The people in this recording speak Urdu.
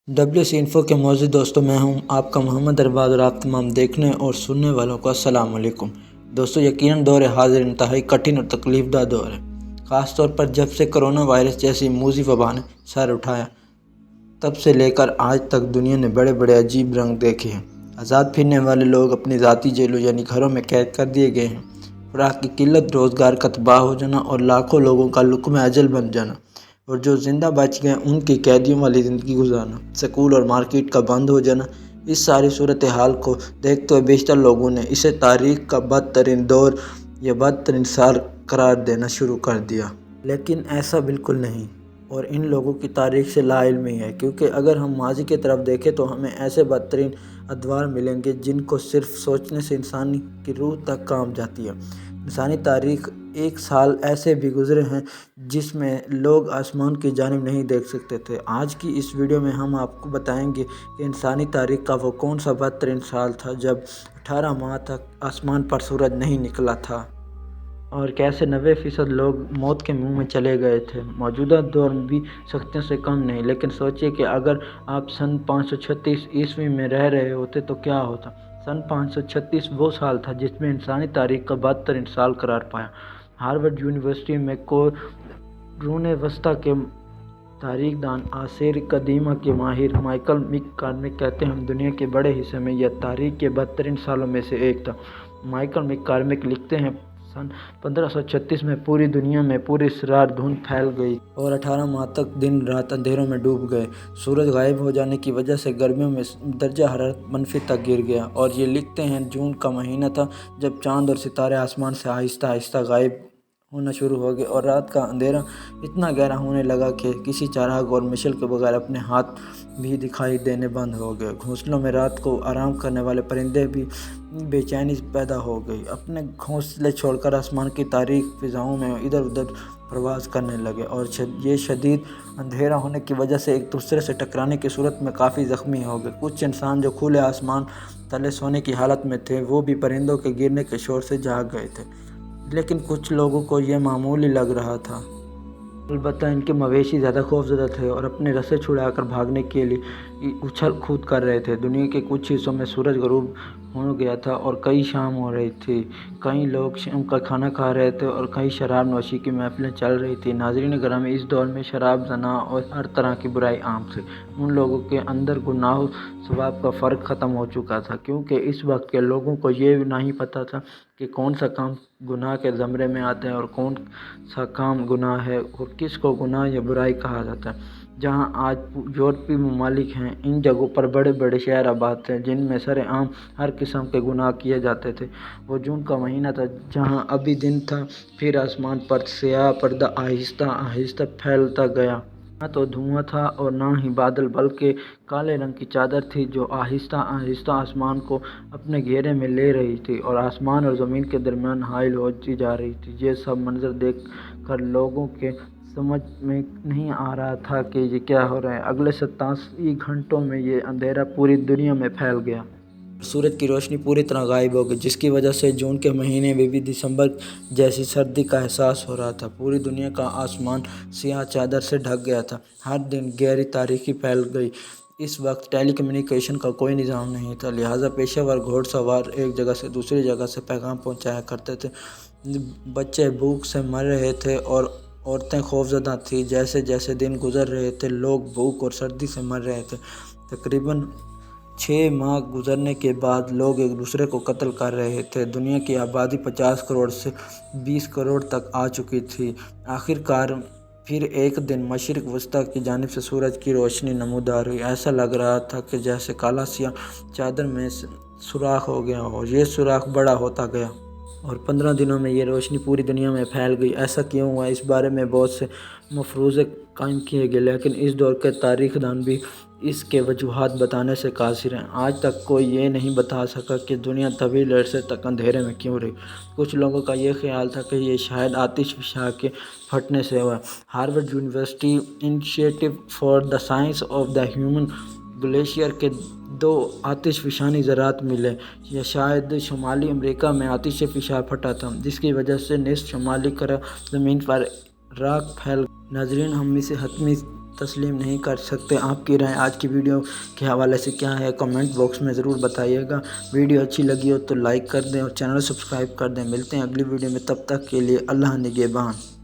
WC انفو کے معزز دوستوں، میں ہوں آپ کا محمد ارباز اور آپ تمام دیکھنے اور سننے والوں کو السلام علیکم۔ دوستو، یقیناً دور حاضر انتہائی کٹھن اور تکلیف دہ دور ہے، خاص طور پر جب سے کرونا وائرس جیسی موذی وبا نے سر اٹھایا تب سے لے کر آج تک دنیا نے بڑے بڑے عجیب رنگ دیکھے ہیں۔ آزاد پھرنے والے لوگ اپنی ذاتی جیلوں یعنی گھروں میں قید کر دیے گئے ہیں، خوراک کی قلت، روزگار کا تباہ ہو جانا اور لاکھوں لوگوں کا لقمہ اجل بن جانا، اور جو زندہ بچ گئے ان کی قیدیوں والی زندگی گزارنا، سکول اور مارکیٹ کا بند ہو جانا، اس ساری صورتحال کو دیکھتے ہوئے بیشتر لوگوں نے اسے تاریخ کا بدترین دور یا بدترین سال قرار دینا شروع کر دیا۔ لیکن ایسا بالکل نہیں، اور ان لوگوں کی تاریخ سے لا علمی ہے، کیونکہ اگر ہم ماضی کی طرف دیکھیں تو ہمیں ایسے بدترین ادوار ملیں گے جن کو صرف سوچنے سے انسان کی روح تک کانپ جاتی ہے۔ انسانی تاریخ ایک سال ایسے بھی گزرے ہیں جس میں لوگ آسمان کی جانب نہیں دیکھ سکتے تھے۔ آج کی اس ویڈیو میں ہم آپ کو بتائیں گے کہ انسانی تاریخ کا وہ کون سا بدترین سال تھا جب 18 ماہ تک آسمان پر سورج نہیں نکلا تھا، اور کیسے 90% لوگ موت کے منہ میں چلے گئے تھے۔ موجودہ دور بھی سختیوں سے کم نہیں، لیکن سوچئے کہ اگر آپ سن 536 عیسوی میں رہ رہے ہوتے تو کیا ہوتا۔ سن 536 وہ سال تھا جس میں انسانی تاریخ کا بدترین سال قرار پایا۔ ہارورڈ یونیورسٹی میں قرون وسطیٰ کے تاریخ دان، آثار قدیمہ کے ماہر مائیکل مک کارمک کہتے ہیں، دنیا کے بڑے حصے میں یہ تاریخ کے بدترین سالوں میں سے ایک تھا۔ مائیکل مک کارمک لکھتے ہیں، سن 1536 میں پوری دنیا میں پوری رات دھند پھیل گئی اور 18 ماہ تک دن رات اندھیروں میں ڈوب گئے۔ سورج غائب ہو جانے کی وجہ سے گرمیوں میں درجہ حرارت منفی تک گر گیا، اور یہ لکھتے ہیں جون کا مہینہ تھا جب چاند اور ستارے آسمان سے آہستہ آہستہ غائب ہونا شروع ہو گئے، اور رات کا اندھیرا اتنا گہرا ہونے لگا کہ کسی چراغ اور مشل کے بغیر اپنے ہاتھ بھی دکھائی دینے بند ہو گئے۔ گھونسلوں میں رات کو آرام کرنے والے پرندے بھی بے چینی پیدا ہو گئی، اپنے گھونسلے چھوڑ کر آسمان کی تاریک فضاؤں میں ادھر ادھر پرواز کرنے لگے، اور یہ شدید اندھیرا ہونے کی وجہ سے ایک دوسرے سے ٹکرانے کی صورت میں کافی زخمی ہو گئے۔ کچھ انسان جو کھلے آسمان تلے سونے کی حالت میں تھے وہ بھی پرندوں کے گرنے کے شور سے جاگ گئے تھے، لیکن کچھ لوگوں کو یہ معمولی لگ رہا تھا۔ البتہ ان کے مویشی زیادہ خوفزدہ تھے اور اپنے رسے چھڑا کر بھاگنے کے لیے اچھل کود کر رہے تھے۔ دنیا کے کچھ حصوں میں سورج غروب ہو گیا تھا اور کئی شام ہو رہی تھی، کئی لوگ شام کا کھانا کھا رہے تھے اور کہیں شراب نوشی کی محفلیں چل رہی تھیں۔ ناظرین گرامی، اس دور میں شراب، زنا اور ہر طرح کی برائی عام تھی۔ ان لوگوں کے اندر گناہ و ثواب کا فرق ختم ہو چکا تھا، کیونکہ اس وقت کے لوگوں کو یہ نہیں پتہ تھا کہ کون سا کام گناہ کے زمرے میں آتا ہے اور کون سا کام گناہ ہے، اور کس کو گناہ یا برائی کہا جاتا ہے۔ جہاں آج یورپی ممالک ہیں، ان جگہوں پر بڑے بڑے شہر آباد تھے جن میں سر عام ہر قسم کے گناہ کیے جاتے تھے۔ وہ جون کا مہینہ تھا جہاں ابھی دن تھا، پھر آسمان پر سیاہ پردہ آہستہ آہستہ پھیلتا گیا۔ نہ تو دھواں تھا اور نہ ہی بادل، بلکہ کالے رنگ کی چادر تھی جو آہستہ آہستہ آسمان کو اپنے گھیرے میں لے رہی تھی اور آسمان اور زمین کے درمیان حائل ہوتی جا رہی تھی۔ یہ سب منظر دیکھ کر لوگوں کے سمجھ میں نہیں آ رہا تھا کہ یہ کیا ہو رہا ہے۔ اگلے 87 گھنٹوں میں یہ اندھیرا پوری دنیا میں پھیل گیا۔ سورج کی روشنی پوری طرح غائب ہو گئی، جس کی وجہ سے جون کے مہینے میں بھی دسمبر جیسی سردی کا احساس ہو رہا تھا۔ پوری دنیا کا آسمان سیاہ چادر سے ڈھک گیا تھا، ہر دن گہری تاریکی پھیل گئی۔ اس وقت ٹیلی کمیونیکیشن کا کوئی نظام نہیں تھا، لہٰذا پیشہ ور گھوڑ سوار ایک جگہ سے دوسری جگہ سے پیغام پہنچایا کرتے تھے۔ بچے بھوک سے مر رہے تھے اور عورتیں خوفزدہ تھیں۔ جیسے جیسے دن گزر رہے تھے، لوگ بھوک اور سردی سے مر رہے تھے۔ تقریباً 6 ماہ گزرنے کے بعد لوگ ایک دوسرے کو قتل کر رہے تھے۔ دنیا کی آبادی 50 کروڑ سے 20 کروڑ تک آ چکی تھی۔ آخرکار پھر ایک دن مشرق وسطیٰ کی جانب سے سورج کی روشنی نمودار ہوئی۔ ایسا لگ رہا تھا کہ جیسے کالا سیاہ چادر میں سوراخ ہو گیا ہو۔ یہ سوراخ بڑا ہوتا گیا اور 15 دنوں میں یہ روشنی پوری دنیا میں پھیل گئی۔ ایسا کیوں ہوا، اس بارے میں بہت سے مفروضے قائم کیے گئے، لیکن اس دور کے تاریخ دان بھی اس کے وجوہات بتانے سے قاصر ہیں۔ آج تک کوئی یہ نہیں بتا سکا کہ دنیا طویل عرصے تک اندھیرے میں کیوں رہی۔ کچھ لوگوں کا یہ خیال تھا کہ یہ شاید آتش فشاں کے پھٹنے سے ہوا۔ Harvard university institute for the science of the human glacier کے 2 آتش فشانی ذرات ملے، یا شاید شمالی امریکہ میں آتش فشاں پھٹا تھا، جس کی وجہ سے نصف شمالی کرہ زمین پر راکھ پھیل گئی۔ ناظرین، ہم اسے حتمی تسلیم نہیں کر سکتے۔ آپ کی رائے آج کی ویڈیو کے حوالے سے کیا ہے کمنٹ باکس میں ضرور بتائیے گا۔ ویڈیو اچھی لگی ہو تو لائک کر دیں اور چینل سبسکرائب کر دیں۔ ملتے ہیں اگلی ویڈیو میں، تب تک کے لیے اللہ نگہبان۔